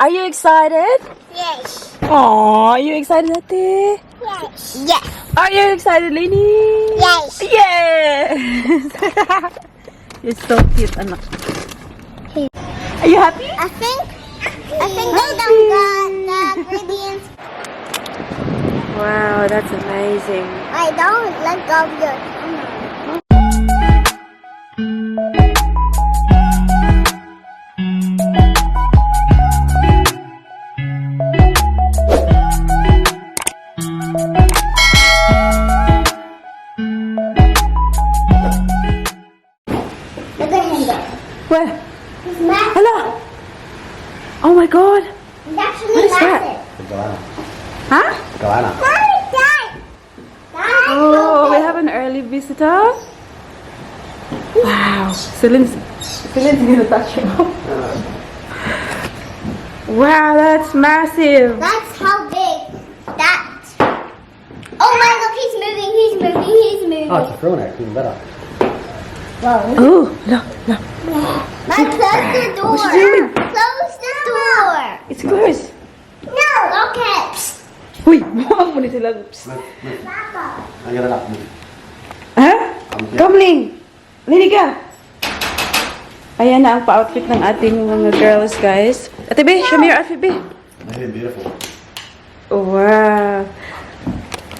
Are you excited? Yes. Aw, are you excited, Ate? Yes. Yes. Are you excited, Lainey? Yes. Yes! You're so cute, anak. Are you happy? I think they don't got the ingredients. Wow, that's amazing. I don't let go of your camera. Look at him go. Where? He's massive. Hello! Oh my god! He's actually What is that? massive. Joanna. Huh? Joanna. Oh, we have an early visitor. Wow. Celine's gonna touch him. Wow, that's massive. That's how big that. Oh my, look, he's moving, he's moving, he's moving. Oh, it's a prawn egg, even better. Whoa. Oh, look, look. Close the door. What's she doing? Close the door. It's closed. No. Look it. Uy, huwag mo na sila. Papa. Ang ganda lang. Ha? Kamling! Lili ka! Ayan na ang pa-outfit ng ating mga girls, guys. Ate B, show me your outfit, B. They're beautiful. Wow.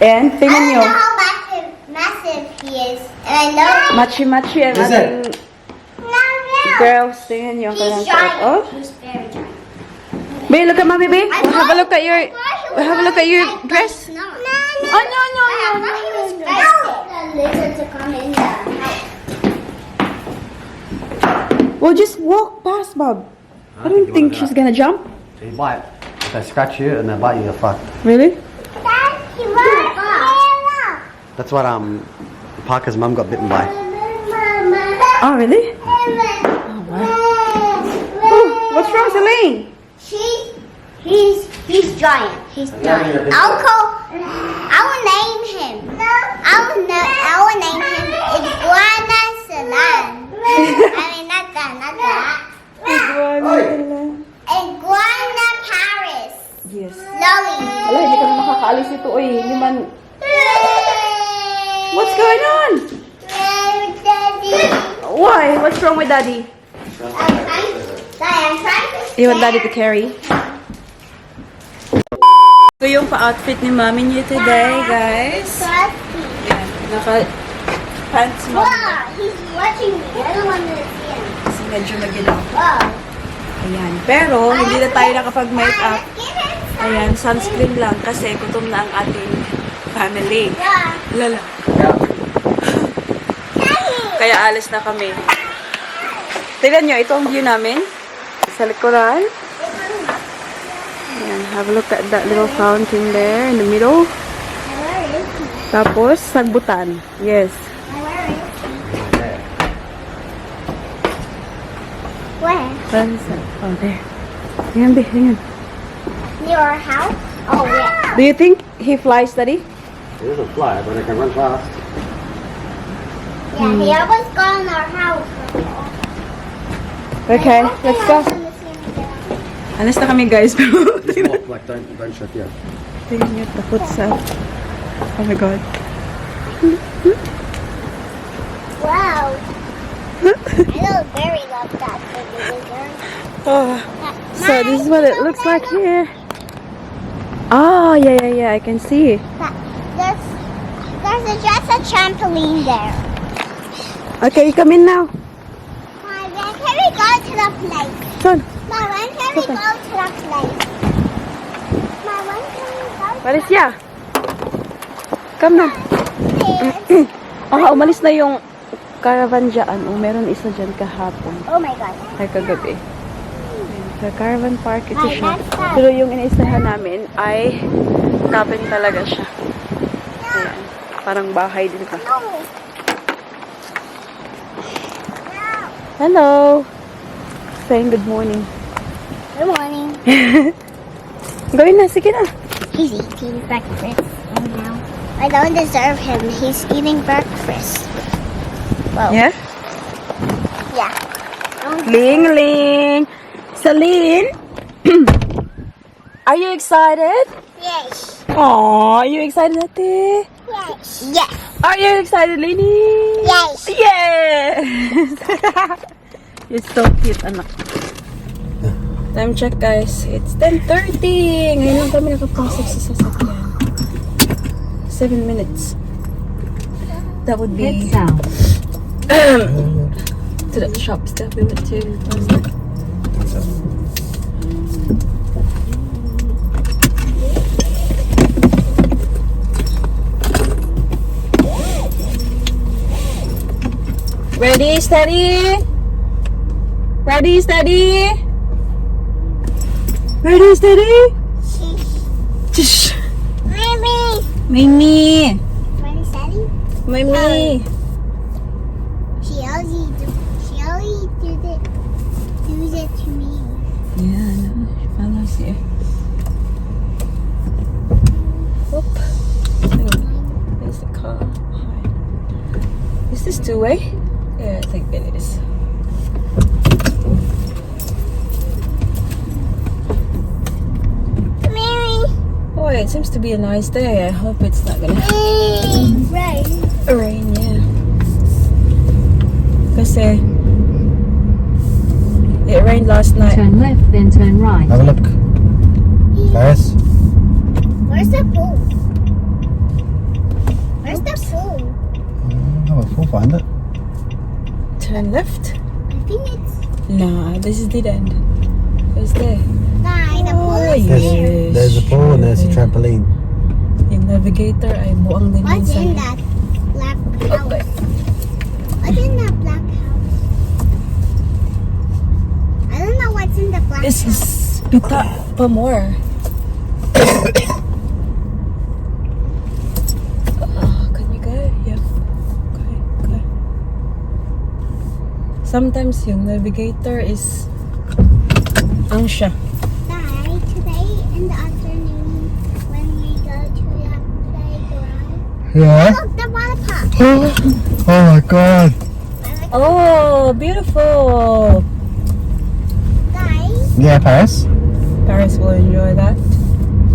And, I tingnan don't nyo. know how massive he is. And I know. Machi-machi ang ating No. girls. Tingnan nyo ang He's kanilang suot. giant. Oh. He's very giant. B, look at mommy, B. Have a look at your dress. No. Oh, no, no, I no, thought he no, was no. the lizard to come in the house. Well, just walk past, Bob. I don't think she's gonna jump. So you bite. If they scratch you and they bite you, you're fucked. Really? Dad, he wants That's what Parker's mum got bitten by. Oh, really? Oh, wow. Oh, what's wrong, Celine? He's giant. He's giant. I will name him. I will name him Iguana Salan. I mean, not that. Iguana Paris. Yes. Lolly. Ala, hindi kami makakaalis nito, oy. Hindi man... What's going on? Why? What's wrong with Daddy? I'm trying to You want Daddy to carry? Ito yung pa-outfit ni Mami niyo today, guys. Yan, naka-pants mo. Wow, he's watching me. I don't want to see him. Kasi medyo maginaw. Wow. Ayan. Pero, hindi na tayo nakapag-makeup. Let's get inside. Ayan, sunscreen lang kasi gutom na ang ating family. Yeah. Lala. Kaya alis na kami. Tignan nyo, ito ang view namin. Sa likuran. Ayan, have a look at that little fountain there in the middle. Where is he? Tapos, sagbutan. Yes. Where is he? Where? Where is that? Oh, there. Tingnan, be, tingnan. Near our house? Oh, yeah. Do you think he flies, Daddy? It doesn't fly, but it can run fast. Yeah, he always got in our house. Okay, let's go. Alis na kami, guys. Just walk, like, don't shut you. Tingnan nyo, takot sa... Oh my God. Wow. I don't very love that big lizard. Oh, so this is what it looks like here. Oh, yeah, I can see. There's just a trampoline there. Okay, come in now. Mom, when can we go to the place? Son, Mom, when can we go to the place? Mom, when can we go to Parisya. Come na. the place? Umalis na yung caravan dyan. Oh, meron isa dyan kahapon. Oh my God. Ay, kagabi. Sa caravan park, ito Ay, siya. that's sad. Pero yung inaisahan namin ay cabin talaga siya. Ayan. Parang bahay din ka. No. Hello. Saying good morning. Good morning. Gawin na, sige na. He's eating breakfast right now. I don't deserve him. He's eating breakfast. Whoa. Yeah? Yeah. Ling Ling. Celine. Are you excited? Yes. Aw, are you excited, Ate? Yes. Yes. Are you excited, Lady? Yes. Yes! You're so cute, anak. Time check, guys. It's 10:30. Ngayon lang kami nakapasok sa sasakyan. 7 minutes. That would be Head south. to the shops that we went to last night. Ready, steady. Ready, steady. Ready, steady. Shh. Mommy. Mimi. Ready, steady? Mimi. She always does it to me. Yeah, I know. She follows you. Whoop. Hang on. There's the car. Is this two-way? Yeah, I think it is. Mary. Boy, it seems to be a nice day. I hope it's not gonna Right. rain, yeah. Kasi it rained last night. Turn left, then turn right. Have a look. Paris? Where's the pool? Where's the pool? Oh, we'll find it. Turn left. I think it's Nah, this is the end. Where's there? the pool is yes. there. There's a pool and there's a trampoline. Yung navigator ay buang din What's minsan. in that black house? Okay. What's in that black house? I don't know what's in the black This house. is pita pa more. Can you go? Yeah. Go. Sometimes yung navigator is ang siya. Dad, today in the afternoon when we go to the playground, Yeah? look, the water park. Oh my god. Oh, beautiful. Guys, Yeah, Paris? Paris will enjoy that.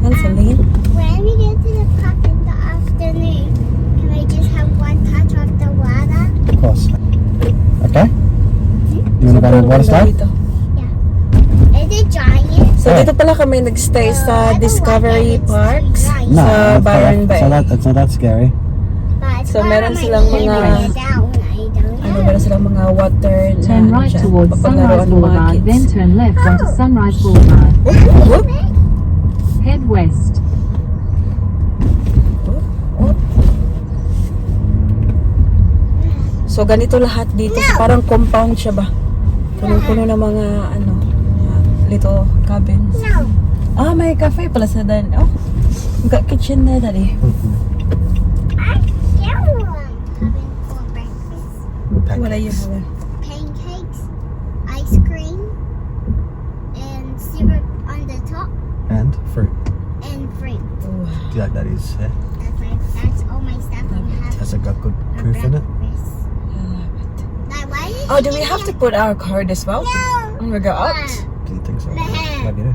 And Celine. when we get to the park in the afternoon, can we just have one touch of the water? Of course. Okay? You wanna go to the water slide? Dito. Is it giant? So dito pala kami nagstay sa Discovery Parks No, sa it's Byron Bay. it's not that scary. But So, meron silang mga- Meron silang mga water na Turn right dyan, towards papalaruan Sunrise ng mga Boulevard, then kids. turn left onto Sunrise Boulevard. Whoop, Head west. whoop. So ganito lahat dito. So, parang compound siya ba? Punong-puno ng mga little cabins. No. Ah, may cafe pala sa dan. Oh, got kitchen na dali. I still having for breakfast. Wala yun. Wala. Pancakes, ice cream, and syrup on the top, And fruit. and fruit. Oh, Do you like that is? Yeah. That's all my stuff we have Has it got good for proof in it? breakfast. I love it. Like, why did Oh, do you we give have me to put our card as well? No. When we go out? Didn't think so. Nah. Maybe you do.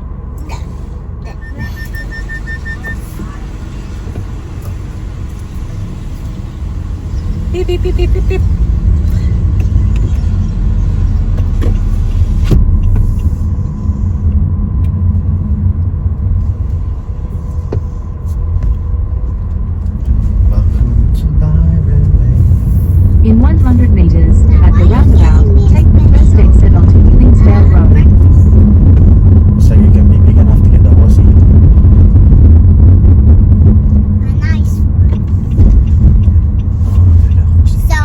Beep, beep, beep, beep, beep, beep. Welcome to Byron Bay. In 100 meters, at the roundabout, take the first exit onto Kingsdale Road. So you can be big enough to get the horsey. A nice one. Oh, yeah, horsey. So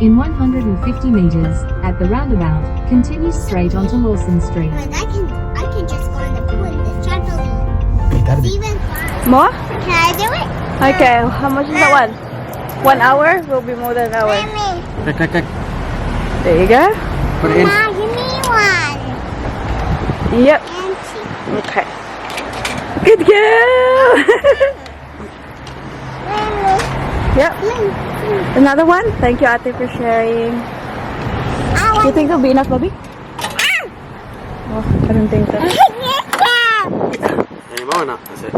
In 150 meters, at the roundabout, continue straight onto Lawson Street. But I can just go in the pool in the trampoline. That'd It's be even fun. More? Can I do it? Okay, how much is that one? 1 hour? Will be more than an hour. Mommy. quick. There you go. Put it in. Ma, give me one. Yep. And two. Okay. Good girl. Mommy. Yep. Another one? Thank you, Ate, for sharing. I You think it'll be enough, Bobby? Oh, I don't think so. Any more or not? That's it.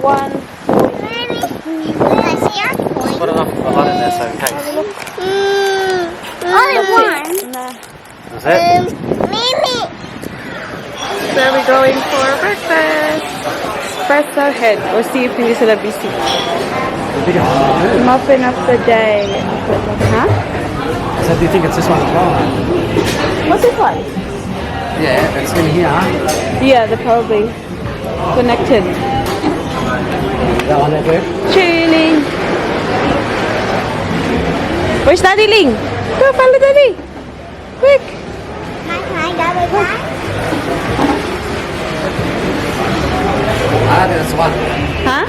One. Put enough a lot in there so in case. Only one. Nah. That's it. Mimi. So we're going for breakfast. Espresso head. We'll see if hindi sila busy. Muffin of the day. Huh? So do you think it's this one as well? What's this one? Yeah, it's in here. Yeah, they're probably connected. That one there, dude? Chilling. Where's Daddy Ling? Go follow Daddy. Quick. Can I grab it back? I think that's the one. Huh?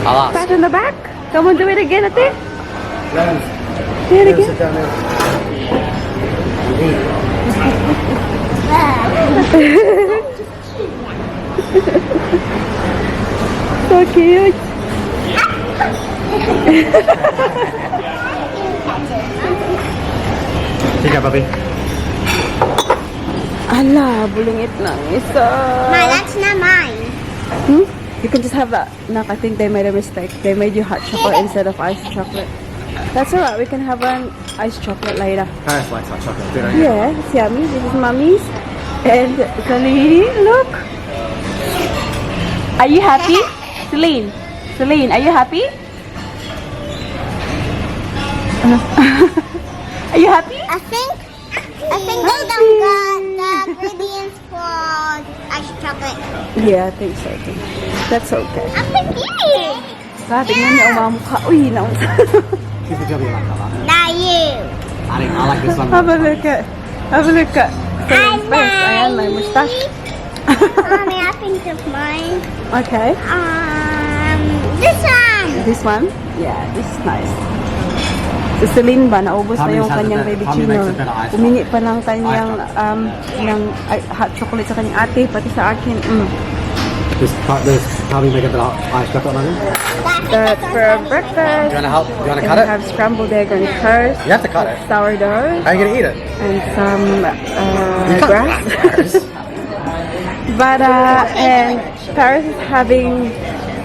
I'll ask. Pat on the back. Come on, do it again, Ate. Go. Do it Sit again. down there. So cute. Sige, Bobby. Ala, bulingit lang isa. Ma, that's not mine. Hmm? You can just have that. Nak, I think they made a mistake. They made you hot chocolate instead of iced chocolate. That's alright. We can have an iced chocolate later. Paris likes hot chocolate, do they? Yeah, it's yummy. This is Mommy's. And Celine, look. Are you happy? Celine, are you happy? Are you happy? I think they don't got the ingredients for ice chocolate. Yeah, I think so. That's okay. I'm confused. Tingnan niyo ang mga mukha. Uy, Keep the jobby like that. Not you. I like this one. Have a look at. Celine's face. Ayan, may mustache. Mommy, I think of mine. Okay. This one. This one? Yeah, this is nice. Si Celine ba, naubos na yung kanyang baby chino. Humingi pa ng kanyang hot chocolate sa kanyang ate, pati sa akin. This probably make a bit of ice chocolate on it. That's for breakfast. Do you want to help? Do you want to And cut we it? have scrambled egg on toast, You have to cut it. sourdough, How are you going to eat it? and some You can't grass. Paris. But and Paris is having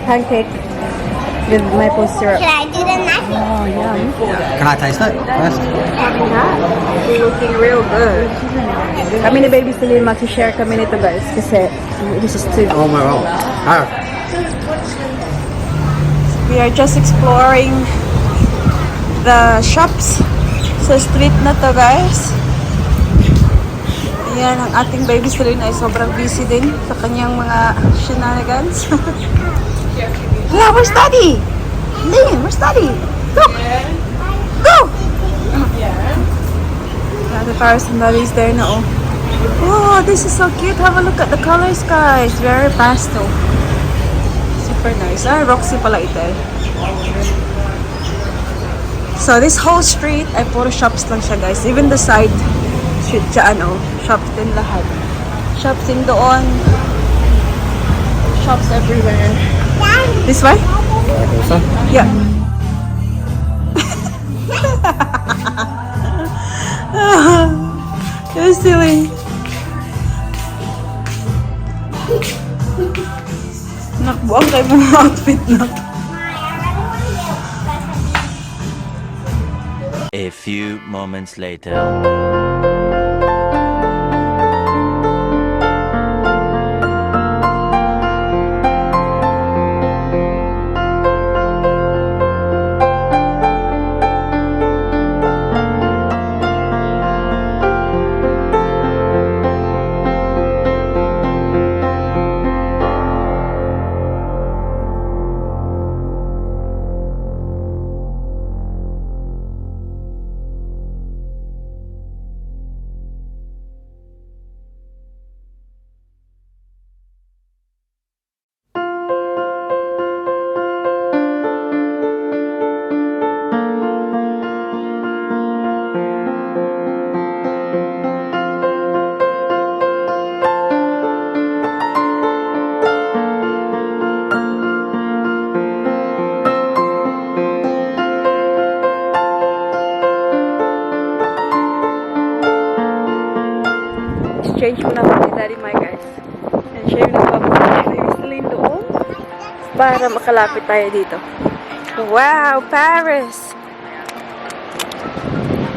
pancake with maple syrup. Should I do the knife? Oh, yum. Can I taste it first? Having that. It's looking real good. Kami ni Baby Celine, mag-share kami nito guys kasi this is too. Oh my god. Oh. We are just exploring the shops sa street na to guys. Ayan, ang ating Baby Celine ay sobrang busy din sa kanyang mga shenanigans. Yeah, where's Daddy? Lynn, where's Daddy? Look! Go! Yeah, the Paris and Daddy's there na oh. Oh, this is so cute. Have a look at the colors guys. Very pastel. Super nice. Ah, Roxy pala ito eh. So this whole street ay puro shops lang siya guys. Even the side street siya ano, shops din lahat. Shops din doon. Shops everywhere. This way? Also? Yeah. You're silly. Nakbuang kayo mga outfit na. A few moments later. Nag-arrange muna ako ni Daddy Mike, guys. And siya yung nagpapasok kay Baby Celine doon para makalapit tayo dito. Wow, Paris!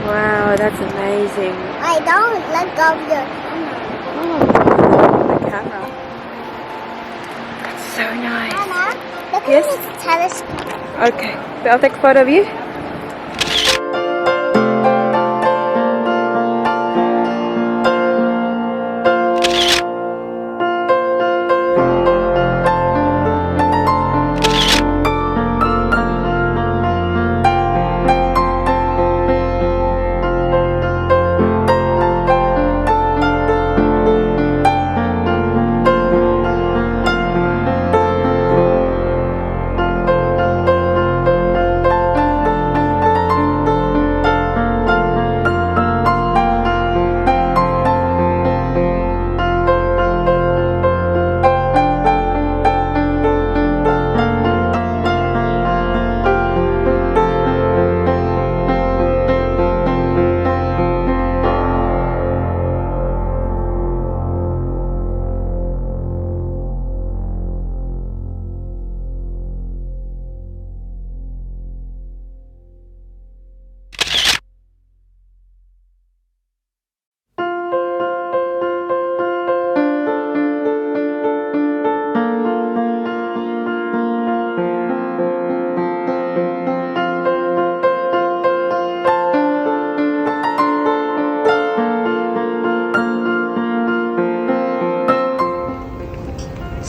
Wow, that's amazing. I don't let go of your The camera. That's so nice. Anna, look Yes? at this telescope. Okay, so I'll take a photo of you.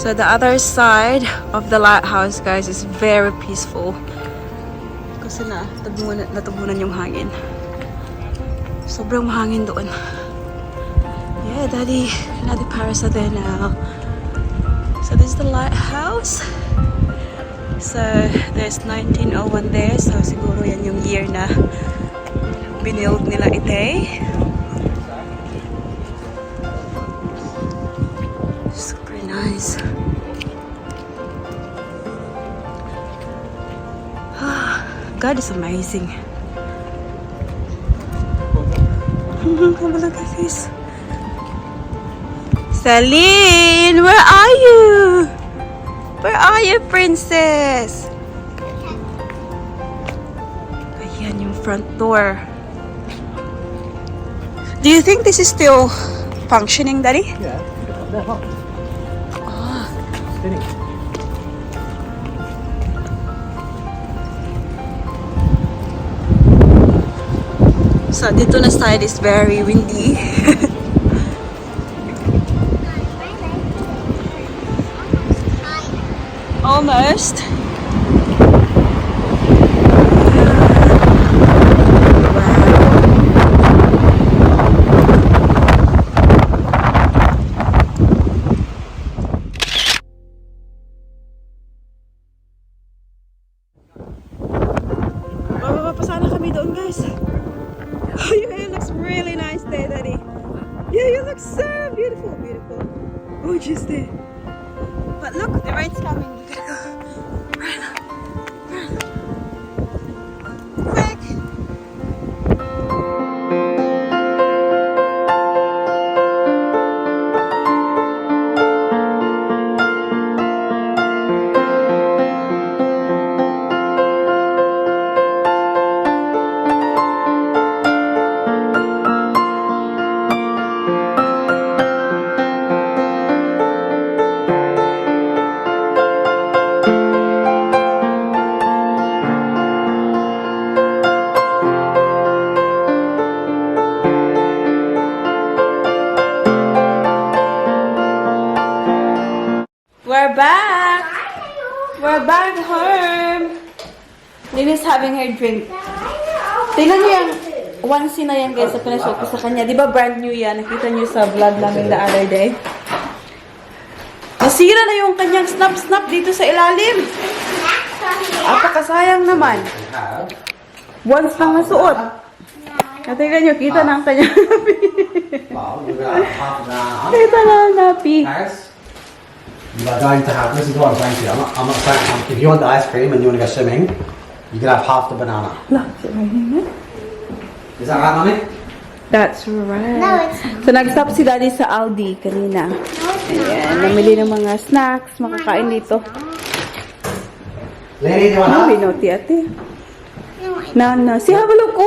So the other side of the lighthouse, guys, is very peaceful. Kasi natubunan yung hangin. Sobrang mahangin doon. Yeah, Daddy Paris are there now. So this is the lighthouse. So there's 1901 there. So siguro yan yung year na binild nila ETO. Super nice. God is amazing. Have a look at this. Celine, where are you? Where are you, princess? Ayan yung front door. Do you think this is still functioning, Daddy? Yeah, they're hot. Spinning. So dito na side is very windy. Almost. Papasana kami doon, guys. Oh, your hair looks really nice there, Daddy. Yeah, you look so beautiful, beautiful. Gorgeous there. But look, the rain's coming. We gotta go. Run. Quick. We're back! We're back home! Lily's having her drink. Tingnan niyo yung onesie na yan, guys, sa pinasuot ko sa kanya. Di ba brand new yan? Nakita niyo sa vlog namin the other day. Nasira na yung kanyang snap-snap dito sa ilalim. Apakasayang naman. Once lang nasuot. Tingnan niyo, kita na ang kanyang napi. Kita na ang napi. You are going to have, this is what I'm saying to you, I'm not saying, if you want the ice cream and you want to go swimming, you can have half the banana. Look, it's raining, man. Is that right, Mummy? That's right. No, it's So, nag-stop si Daddy sa Aldi kanina. Ayan, namili ng mga snacks, makakain dito. Lady, do you want Ano, half? binoti ate. No. Si Habalo ko.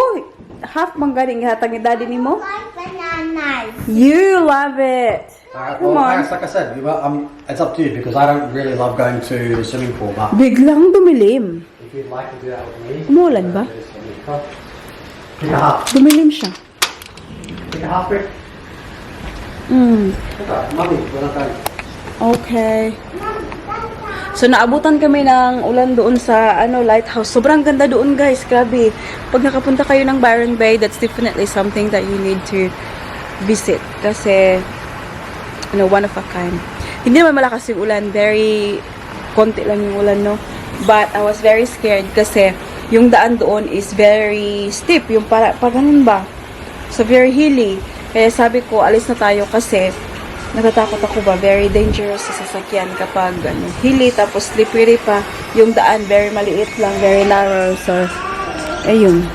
Half bang galing hatag ni Daddy ni mo? like bananas. You love it. Come Well, on. like I said, it's up to you because I don't really love going to the swimming pool. But Biglang dumilim. if you'd like to do that with me, Umulan ba? pick a half. Dumilim siya. Pick a half, Rick. Mummy, we're not going. Okay. So, naabutan kami ng ulan doon sa lighthouse. Sobrang ganda doon, guys. Grabe. Pag nakapunta kayo ng Byron Bay, that's definitely something that you need to visit. Kasi, one of a kind. Hindi naman malakas yung ulan. Very konti lang yung ulan, no? But, I was very scared kasi yung daan doon is very steep. Yung ganun ba? So, very hilly. Kaya sabi ko, alis na tayo kasi natatakot ako ba, very dangerous sa sasakyan kapag hilly, tapos slippery pa. Yung daan, very maliit lang, very narrow. So, ayun.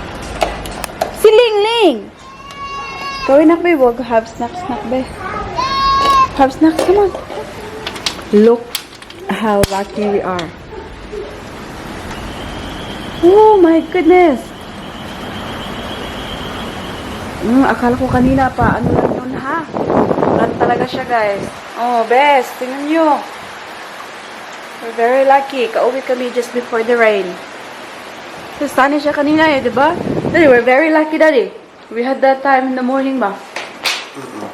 Si Ling Ling! Gawin na, babe. Huwag have snacks, babe. Have snacks, come on. Look how lucky we are. Oh my goodness! Akala ko kanina pa, lang yun ha? Ulan talaga siya, guys. Oh, best. Tingnan nyo. We're very lucky. Kauwi kami just before the rain. So, sunny siya kanina di ba? Daddy, we're very lucky, Daddy. We had that time in the morning ba?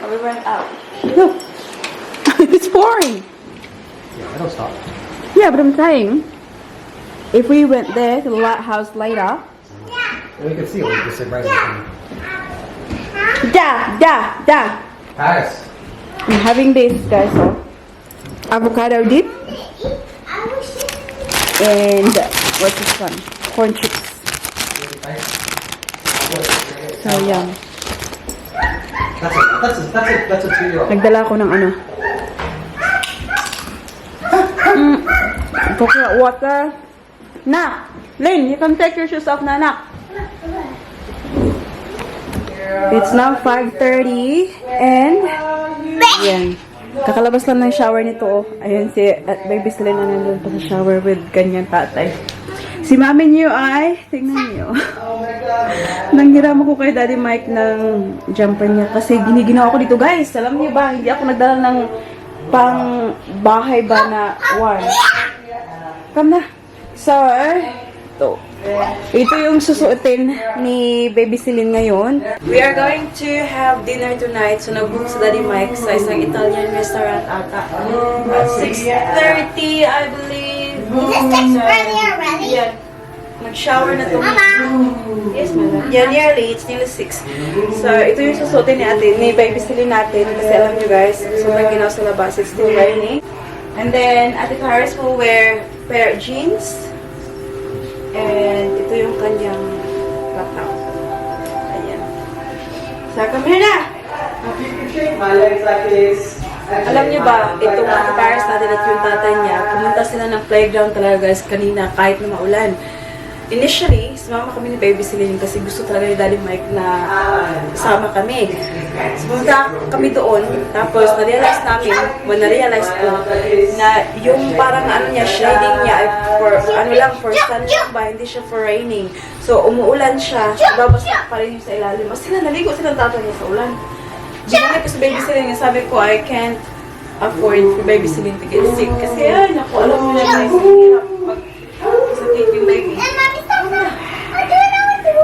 We went out. Look. It's pouring. Yeah, it'll stop. Yeah, but I'm saying, if we went there to the lighthouse later, We can see it. We can see right now. da. Paris. I'm having this, guys. So, avocado dip. And what's this one? Corn chips. So, yum. That's a 2-year-old. Nagdala ko ng coconut water. Na! Lynn, you can take your shoes off na, anak. It's now 5:30 and yan. Kakalabas lang ng shower nito. Ayun si baby sila na nandun pa sa shower with ganyan tatay. Si mami niyo ay, tingnan niyo. Nanghiram ako kay Daddy Mike ng jumper niya kasi giniginawa ko dito, guys. Alam niyo ba, hindi ako nagdala ng pang bahay ba na warm. Come na. So, ito yung susuotin ni Baby Celine ngayon. We are going to have dinner tonight. So, nag-book sa Daddy Mike sa isang Italian restaurant ata. At 6:30, I believe. Is it 6:30 already? Yeah. Nag-shower na to. Mama! Yes, mama. Yeah, nearly. It's nearly 6. So, ito yung susuotin ni Baby Celine natin. Kasi alam nyo guys, sobrang ginaw sa labas. It's still raining. And then, Ate Paris will wear pair of jeans. And ito yung kanyang laptop. Ayan. So, come here na! My legs like this. Alam niyo ba, itong Ate Paris natin at yung tatay niya, pumunta sila ng playground talaga guys kanina kahit na maulan. Initially, sumama kami ni Baby Celine kasi gusto talaga ni Daddy Mike na kasama kami. So, pumunta kami doon, tapos na-realize namin, na-realize ko, na yung parang niya, shading niya ay for sun lang ba, hindi siya for raining. So, umuulan siya, babasa pa rin yung sa ilalim. Mas sila naligo silang tatay niya sa ulan. Binalik ko sa Baby Celine, sabi ko, I can't afford for Baby Celine to get sick. Kasi, ay, naku, alam mo na guys, hirap mag-sakit yung baby. And Mommy, stop that! I don't know what to do.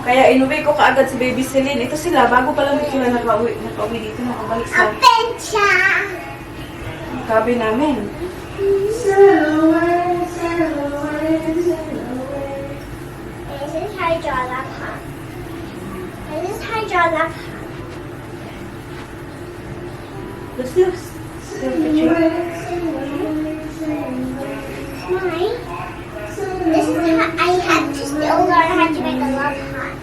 Kaya inuwi ko kaagad si Baby Celine. Ito sila, bago pa lang sila nakauwi dito, nakabalik sa Adventure! kabi namin. This is how you draw that part. This is how you draw that part. Let's do this. Mine. This is how I have to still learn how to make a love heart.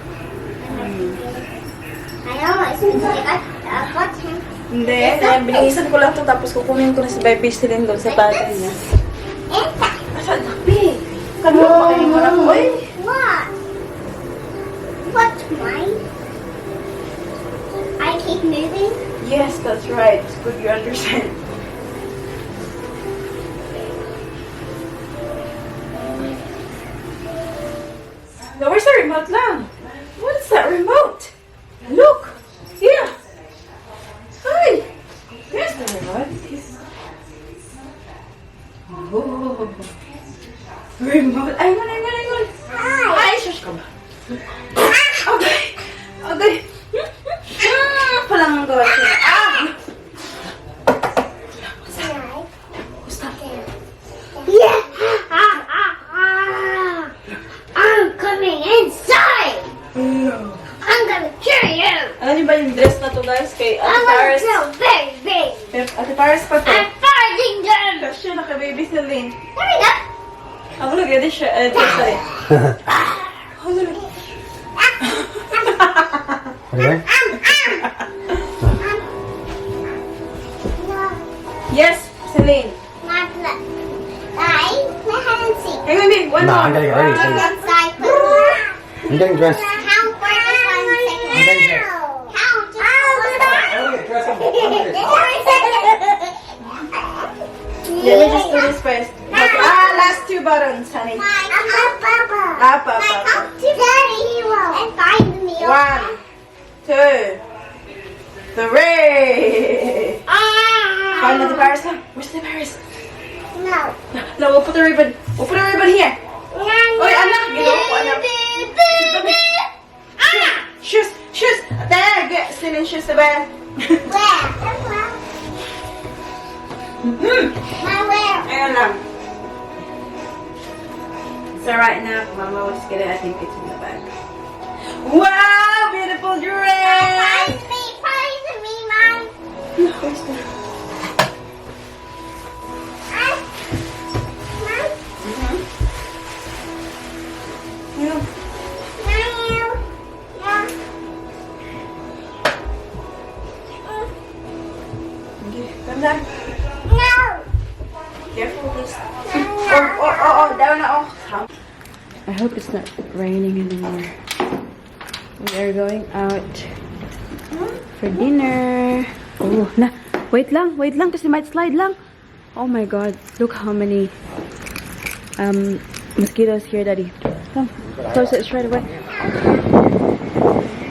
I always think I got him. Hindi, binihisan ko lang to tapos kukunin ko na si Baby Celine doon sa tatay niya. And that. Asan na, babe? Kanina pa kayo mo na ko eh. Why? I keep moving. Yes, that's right. It's good you understand. No, where's the remote lang? What's that remote? Look! Here! Hi! There's the remote. Oh. Remote. Ay, man. Ay, shush ka ba? Okay. Okay. Palang ang gawa siya. Yeah. I'm coming inside. I'm gonna kill you. Alam niyo ba yung dress na to, guys? Kay Ate I'm Paris. so very big. Ate Paris pa to. I'm farting them. Kasi naka-baby Celine. Hurry up. Ako lagi siya. Sorry. Ako lagi. Okay? Yes, Celine. My blood. Guys, my hand see. Hang on, babe. One No, more. I'm gonna get ready. Inside. I'm getting dressed. Count for just 1 second. I'm getting dressed. Count just 1 I'm getting dressed. Let me just do this first. Okay. Last 2 buttons, honey. Up. Come to Daddy Hero and find me. 1, 2, 3. Find Ate Paris lang. Where's Ate Paris? No. No, we'll put the ribbon. We'll put the ribbon here. Oy, anak. Ginawa ko, anak. Shoes. There, get Celine shoes na ba? Where? My where? Ayan lang. So right now, Mama will just get it. I think it's in the bag. Wow, beautiful dress. Prize me, Mom. Where's the... Yeah. Okay, come down. Careful, please. Oh, down na, oh. I hope it's not raining anymore. We are going out for dinner. Oh, wait lang, kasi might slide lang. Oh my God, look how many mosquitoes here, Daddy. Come, close it straight away.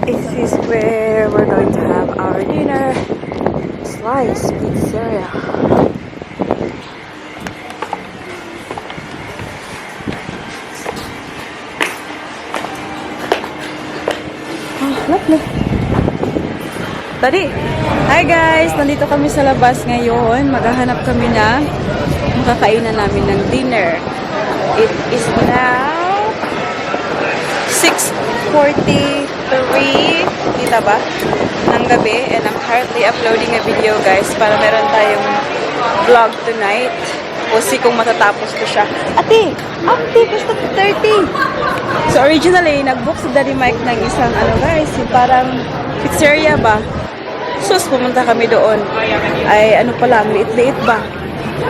This is where we're going to have our dinner. Slice pizzeria. Lovely. Daddy! Hi guys! Nandito kami sa labas ngayon. Maghahanap kami na makakainan namin ng dinner. It is now 6:43 kita ba? Ng gabi. And I'm currently uploading a video guys para meron tayong vlog tonight. O kung matatapos ko siya. Ate! Basta 30! So originally, nag-book si Daddy Mike ng isang guys, yung parang pizzeria ba? Sus, pumunta kami doon. Ay, pa lang, liit-liit ba?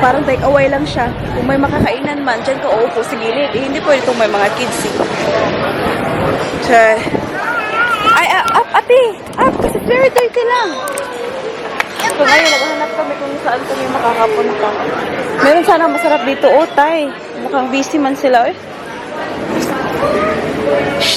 Parang take away lang siya. Kung may makakainan man, dyan ka uupo sa gilid. Hindi pwede itong may mga kids So, ay, ate! Kasi very dirty lang. So ngayon, naghahanap kami kung saan kami makakapunta. Meron sana masarap dito, tay. Mukhang busy man sila, Shh!